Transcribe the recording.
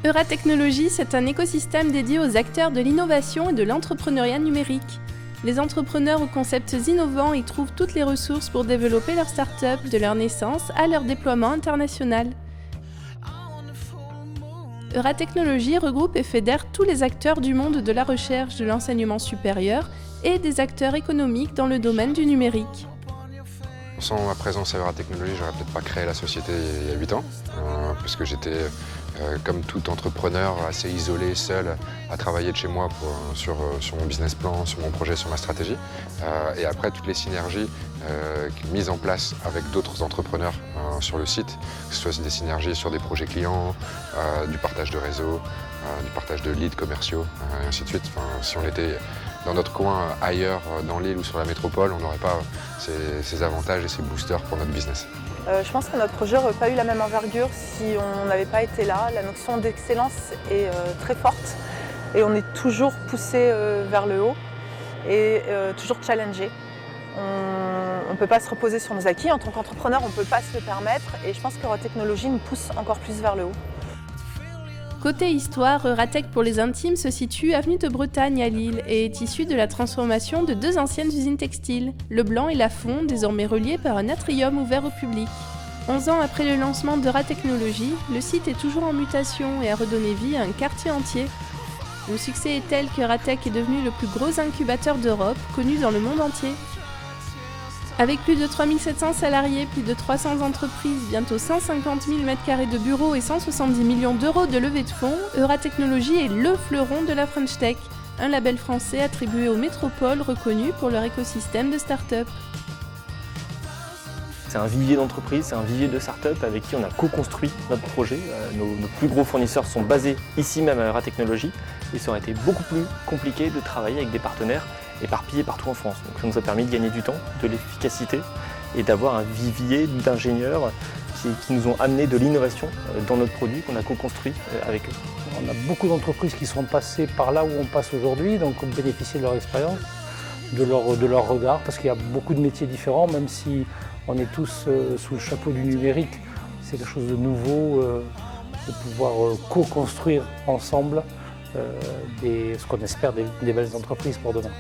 Euratechnologies, c'est un écosystème dédié aux acteurs de l'innovation et de l'entrepreneuriat numérique. Les entrepreneurs aux concepts innovants y trouvent toutes les ressources pour développer leur start-up de leur naissance à leur déploiement international. Euratechnologies regroupe et fédère tous les acteurs du monde de la recherche, de l'enseignement supérieur et des acteurs économiques dans le domaine du numérique. Sans ma présence à Euratechnologies, j'aurais peut-être pas créé la société il y a 8 ans, puisque j'étais, comme tout entrepreneur, assez isolé, seul, à travailler de chez moi sur mon business plan, sur mon projet, sur ma stratégie. Et après, toutes les synergies mises en place avec d'autres entrepreneurs sur le site, que ce soit des synergies sur des projets clients, du partage de réseau, du partage de leads commerciaux, et ainsi de suite. Enfin, si on était dans notre coin ailleurs, dans l'île ou sur la métropole, on n'aurait pas ces avantages et ces boosters pour notre business. Je pense que notre projet n'aurait pas eu la même envergure si on n'avait pas été là. La notion d'excellence est très forte et on est toujours poussé vers le haut et toujours challengé. On ne peut pas se reposer sur nos acquis. En tant qu'entrepreneur, on ne peut pas se le permettre et je pense qu'Euratechnologies nous pousse encore plus vers le haut. Côté histoire, Euratech pour les intimes se situe avenue de Bretagne à Lille et est issue de la transformation de 2 anciennes usines textiles, Le Blanc et La Fond, désormais reliés par un atrium ouvert au public. 11 ans après le lancement d'Euratechnologies, le site est toujours en mutation et a redonné vie à un quartier entier. Le succès est tel qu'Euratech est devenu le plus gros incubateur d'Europe, connu dans le monde entier. Avec plus de 3700 salariés, plus de 300 entreprises, bientôt 150 000 m² de bureaux et 170 millions d'euros de levée de fonds, Euratechnologies est le fleuron de la French Tech, un label français attribué aux métropoles reconnues pour leur écosystème de start-up. C'est un vivier d'entreprises, c'est un vivier de start-up avec qui on a co-construit notre projet. Nos plus gros fournisseurs sont basés ici même à Euratechnologies et ça aurait été beaucoup plus compliqué de travailler avec des partenaires éparpillés partout en France. Donc ça nous a permis de gagner du temps, de l'efficacité et d'avoir un vivier d'ingénieurs qui nous ont amené de l'innovation dans notre produit qu'on a co-construit avec eux. On a beaucoup d'entreprises qui sont passées par là où on passe aujourd'hui, donc on bénéficie de leur expérience, de leur regard, parce qu'il y a beaucoup de métiers différents, même si on est tous sous le chapeau du numérique. C'est quelque chose de nouveau, de pouvoir co-construire ensemble ce qu'on espère des belles entreprises pour demain.